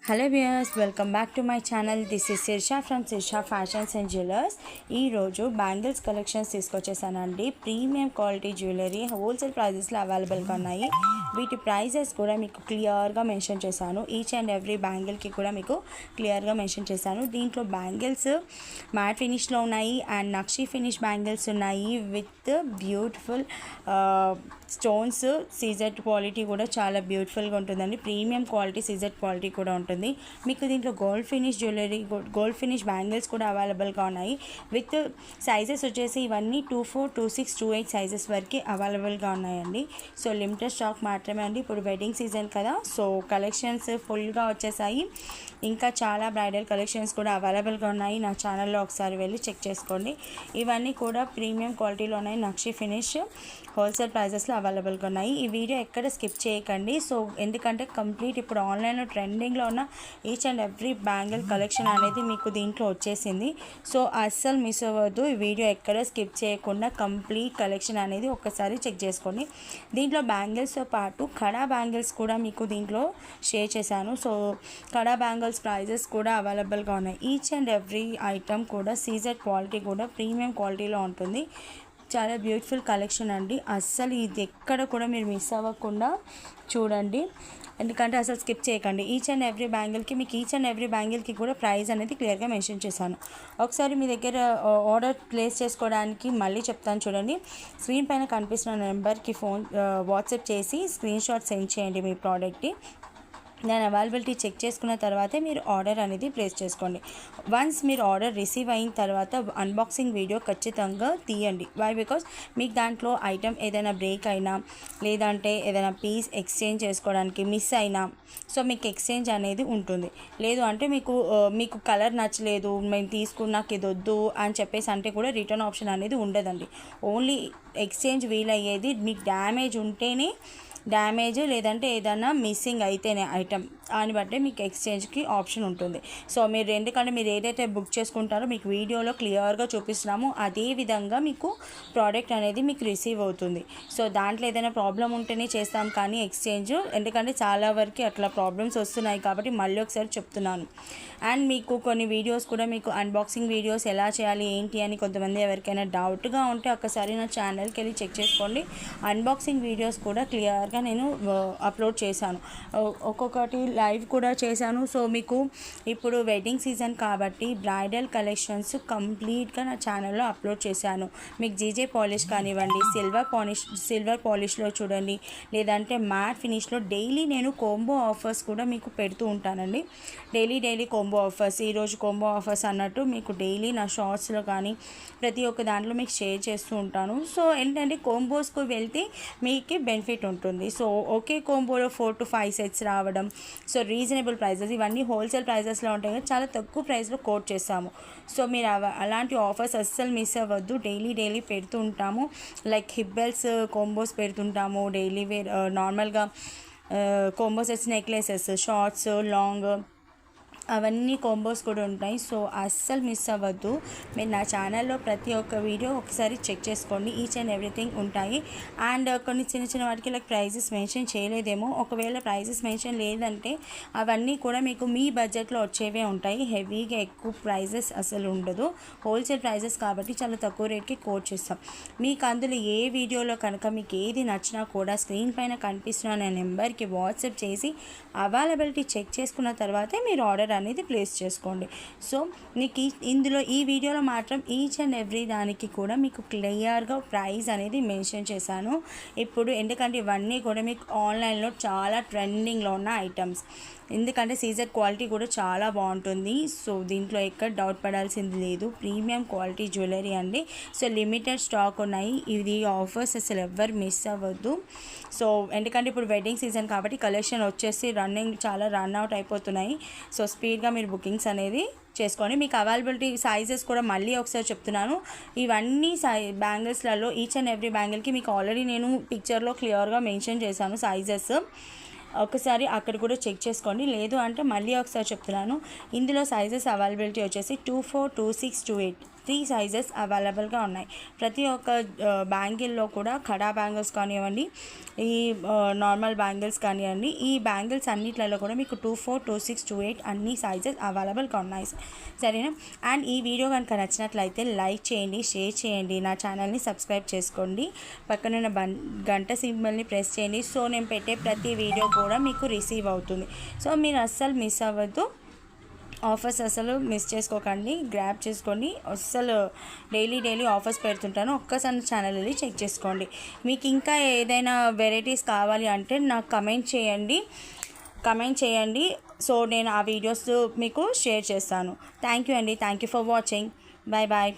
Hello viewers, welcome back to my channel. This is Shirsha from Shirsha fashions and jewellers. ఈరోజు bangles collections తీసుకొచ్చేసానండి. Premium quality jewellery wholesale ప్రైజెస్లో అవైలబుల్గా ఉన్నాయి. వీటి prices కూడా మీకు క్లియర్గా మెన్షన్ చేశాను. ఈచ్ అండ్ ఎవ్రీ బ్యాంగిల్కి కూడా మీకు క్లియర్గా మెన్షన్ చేశాను. దీంట్లో బ్యాంగిల్స్ మ్యాట్ ఫినిష్లో ఉన్నాయి అండ్ నక్షి ఫినిష్ బ్యాంగిల్స్ ఉన్నాయి with beautiful stones. CZ quality కూడా చాలా బ్యూటిఫుల్గా ఉంటుందండి. ప్రీమియం క్వాలిటీ సీజెడ్ క్వాలిటీ కూడా ఉంటుంది. మీకు దీంట్లో gold finish jewellery, gold finish bangles కూడా అవైలబుల్గా ఉన్నాయి. విత్ సైజెస్ వచ్చేసి ఇవన్నీ 24, 26, 28 సైజెస్ వరకు అవైలబుల్గా ఉన్నాయండి. సో లిమిటెడ్ స్టాక్ మాత్రమే అండి. ఇప్పుడు వెడ్డింగ్ సీజన్ కదా, సో కలెక్షన్స్ ఫుల్గా వచ్చేసాయి. ఇంకా చాలా బ్రైడల్ కలెక్షన్స్ కూడా అవైలబుల్గా ఉన్నాయి. నా ఛానల్లో ఒకసారి వెళ్ళి చెక్ చేసుకోండి. ఇవన్నీ కూడా ప్రీమియం క్వాలిటీలో ఉన్నాయి. నక్షి ఫినిష్ హోల్సేల్ ప్రైజెస్లో అవైలబుల్గా ఉన్నాయి. ఈ వీడియో ఎక్కడ స్కిప్ చేయకండి. సో ఎందుకంటే కంప్లీట్ ఇప్పుడు ఆన్లైన్లో ట్రెండింగ్లో ఉన్న each and every bangle collection అనేది మీకు దీంట్లో వచ్చేసింది. సో అస్సలు మిస్ అవ్వద్దు. ఈ వీడియో ఎక్కడ స్కిప్ చేయకుండా కంప్లీట్ కలెక్షన్ అనేది ఒక్కసారి చెక్ చేసుకోండి. దీంట్లో బ్యాంగిల్స్తో పాటు కడా బ్యాంగిల్స్ కూడా మీకు దీంట్లో షేర్ చేశాను. సో కడా బ్యాంగిల్స్ ప్రైజెస్ కూడా అవైలబుల్గా ఉన్నాయి. ఈచ్ అండ్ ఎవ్రీ ఐటమ్ కూడా సీజెడ్ క్వాలిటీ కూడా ప్రీమియం క్వాలిటీలో ఉంటుంది. చాలా బ్యూటిఫుల్ కలెక్షన్ అండి. అస్సలు ఇది ఎక్కడ కూడా మీరు మిస్ అవ్వకుండా చూడండి, ఎందుకంటే అసలు స్కిప్ చేయకండి. ఈచ్ అండ్ ఎవ్రీ బ్యాంగిల్కి కూడా ప్రైస్ అనేది క్లియర్గా మెన్షన్ చేశాను. ఒకసారి మీ దగ్గర ఆర్డర్ ప్లేస్ చేసుకోవడానికి మళ్ళీ చెప్తాను చూడండి. స్క్రీన్ పైన కనిపిస్తున్న నెంబర్కి వాట్సాప్ చేసి స్క్రీన్ షాట్ సెండ్ చేయండి మీ ప్రోడక్ట్ని. నేను అవైలబిలిటీ చెక్ చేసుకున్న తర్వాతే మీరు ఆర్డర్ అనేది ప్లేస్ చేసుకోండి. వన్స్ మీరు ఆర్డర్ రిసీవ్ అయిన తర్వాత అన్బాక్సింగ్ వీడియో ఖచ్చితంగా తీయండి. వై? బికాస్ మీకు దాంట్లో ఐటమ్ ఏదైనా బ్రేక్ అయినా, లేదంటే ఏదైనా పీస్ ఎక్స్చేంజ్ చేసుకోవడానికి మిస్ అయినా, సో మీకు ఎక్స్చేంజ్ అనేది ఉంటుంది. లేదు అంటే మీకు కలర్ నచ్చలేదు, మేము నాకు ఇది వద్దు అని చెప్పేసి అంటే కూడా రిటర్న్ ఆప్షన్ అనేది ఉండదండి. ఓన్లీ ఎక్స్చేంజ్ వీలయ్యేది మీకు డ్యామేజ్ లేదంటే ఏదైనా మిస్సింగ్ అయితేనే ఐటమ్, దాన్ని బట్టే మీకు ఎక్స్చేంజ్కి ఆప్షన్ ఉంటుంది. సో ఎందుకంటే మీరు ఏదైతే బుక్ చేసుకుంటారో మీకు వీడియోలో క్లియర్గా చూపిస్తున్నాము, అదే విధంగా మీకు ప్రోడక్ట్ అనేది మీకు రిసీవ్ అవుతుంది. సో దాంట్లో ఏదైనా ప్రాబ్లం ఉంటేనే చేస్తాం కానీ ఎక్స్చేంజ్, ఎందుకంటే చాలా వరకు అట్లా ప్రాబ్లమ్స్ వస్తున్నాయి కాబట్టి మళ్ళీ ఒకసారి చెప్తున్నాను. అండ్ మీకు కొన్ని వీడియోస్ కూడా మీకు అన్బాక్సింగ్ వీడియోస్ ఎలా చేయాలి ఏంటి అని కొంతమంది ఎవరికైనా డౌట్గా ఉంటే ఒకసారి నా ఛానల్కి వెళ్ళి చెక్ చేసుకోండి. అన్బాక్సింగ్ వీడియోస్ కూడా క్లియర్గా నేను అప్లోడ్ చేశాను. ఒక్కొక్కటి లైవ్ కూడా చేశాను. సో మీకు ఇప్పుడు వెడ్డింగ్ సీజన్ కాబట్టి బ్రైడల్ కలెక్షన్స్ కంప్లీట్గా నా ఛానల్లో అప్లోడ్ చేశాను. మీకు జీజే పాలిష్ కానివ్వండి, సిల్వర్ పాలిష్లో చూడండి, లేదంటే మ్యాట్ ఫినిష్లో డైలీ నేను కోంబో ఆఫర్స్ కూడా మీకు పెడుతూ ఉంటానండి. డైలీ కోంబో ఆఫర్స్, ఈరోజు కోంబో ఆఫర్స్ అన్నట్టు మీకు డైలీ నా షార్ట్స్లో కానీ ప్రతి ఒక్క దాంట్లో మీకు షేర్ చేస్తూ ఉంటాను. సో ఏంటంటే కోంబోస్కు వెళ్తే మీకు బెనిఫిట్ ఉంటుంది. సో ఒకే కోంబోలో 4 to 5 సెట్స్ రావడం, సో రీజనబుల్ ప్రైజెస్, ఇవన్నీ హోల్సేల్ ప్రైజెస్లో ఉంటాయి కదా, చాలా తక్కువ ప్రైస్లో కోట్ చేస్తాము. సో మీరు అలాంటి ఆఫర్స్ అస్సలు మిస్ అవ్వద్దు. డైలీ పెడుతూ ఉంటాము. లైక్ హిబ్బెల్స్ కోంబోస్ పెడుతుంటాము, డైలీ వేర్ నార్మల్గా combo sets, necklaces, shorts, long, అవన్నీ కాంబోస్ కూడా ఉంటాయి. సో అస్సలు మిస్ అవ్వద్దు. మీరు నా ఛానల్లో ప్రతి ఒక్క వీడియో ఒకసారి చెక్ చేసుకోండి. ఈచ్ అండ్ ఎవ్రీథింగ్ ఉంటాయి. అండ్ కొన్ని చిన్న వాటికి లైక్ ప్రైజెస్ మెన్షన్ చేయలేదేమో, ఒకవేళ ప్రైజెస్ మెన్షన్ లేదంటే అవన్నీ కూడా మీకు మీ బడ్జెట్లో వచ్చేవే ఉంటాయి. హెవీగా ఎక్కువ ప్రైజెస్ అసలు ఉండదు. హోల్సేల్ ప్రైజెస్ కాబట్టి చాలా తక్కువ రేట్కి కోట్ చేస్తాం. మీకు అందులో ఏ వీడియోలో కనుక మీకు ఏది నచ్చినా కూడా స్క్రీన్ పైన కనిపిస్తున్న నెంబర్కి వాట్సాప్ చేసి అవైలబిలిటీ చెక్ చేసుకున్న తర్వాతే మీరు ఆర్డర్ అనేది ప్లేస్ చేసుకోండి. సో మీకు ఈ వీడియోలో మాత్రం ఈచ్ అండ్ ఎవ్రీ దానికి కూడా మీకు క్లియర్గా ప్రైస్ అనేది మెన్షన్ చేశాను. ఇప్పుడు ఎందుకంటే ఇవన్నీ కూడా మీకు ఆన్లైన్లో చాలా ట్రెండింగ్లో ఉన్న ఐటమ్స్, ఎందుకంటే సీజర్ క్వాలిటీ కూడా చాలా బాగుంటుంది. సో దీంట్లో ఎక్కడ డౌట్ పడాల్సింది లేదు. ప్రీమియం క్వాలిటీ జ్యువెలరీ అండి. సో లిమిటెడ్ స్టాక్ ఉన్నాయి. ఇది ఆఫర్స్ అసలు ఎవ్వరు మిస్ అవ్వద్దు. సో ఎందుకంటే ఇప్పుడు వెడ్డింగ్ సీజన్ కాబట్టి కలెక్షన్ వచ్చేసి చాలా రన్ అవుట్ అయిపోతున్నాయి. సో స్పీడ్గా మీరు బుకింగ్స్ అనేది చేసుకోండి. మీకు అవైలబిలిటీ సైజెస్ కూడా మళ్ళీ ఒకసారి చెప్తున్నాను. ఇవన్నీ బ్యాంగిల్స్లలో ఈచ్ అండ్ ఎవ్రీ బ్యాంగిల్కి మీకు ఆల్రెడీ నేను పిక్చర్లో క్లియర్గా మెన్షన్ చేశాను సైజెస్. ఒకసారి అక్కడ కూడా చెక్ చేసుకోండి. లేదు అంటే మళ్ళీ ఒకసారి చెప్తున్నాను. ఇందులో సైజెస్ అవైలబిలిటీ వచ్చేసి 24, 26, 28 3 సైజెస్ అవైలబుల్గా ఉన్నాయి. ప్రతి ఒక్క బ్యాంగిల్లో కూడా కడా బ్యాంగిల్స్ కానివ్వండి, ఈ నార్మల్ బ్యాంగిల్స్ కానివ్వండి, ఈ బ్యాంగిల్స్ అన్నిట్లలో కూడా మీకు 24, 26, 28 అన్ని సైజెస్ అవైలబుల్గా ఉన్నాయి. సరేనా? అండ్ ఈ వీడియో కనుక నచ్చినట్లయితే లైక్ చేయండి, షేర్ చేయండి, నా ఛానల్ని సబ్స్క్రైబ్ చేసుకోండి, పక్కనున్న గంట సింబల్ని ప్రెస్ చేయండి. సో నేను పెట్టే ప్రతి వీడియో కూడా మీకు రిసీవ్ అవుతుంది. సో మీరు అస్సలు మిస్ అవ్వద్దు, ఆఫర్స్ అసలు మిస్ చేసుకోకండి, గ్రాబ్ చేసుకోండి. అస్సలు డైలీ ఆఫర్స్ పెడుతుంటాను, ఒక్కసారి ఛానల్ వెళ్ళి చెక్ చేసుకోండి. మీకు ఇంకా ఏదైనా వెరైటీస్ కావాలి అంటే నాకు కమెంట్ చేయండి. సో నేను ఆ వీడియోస్ మీకు షేర్ చేస్తాను. థ్యాంక్ యూ అండి. Thank you for watching. Bye.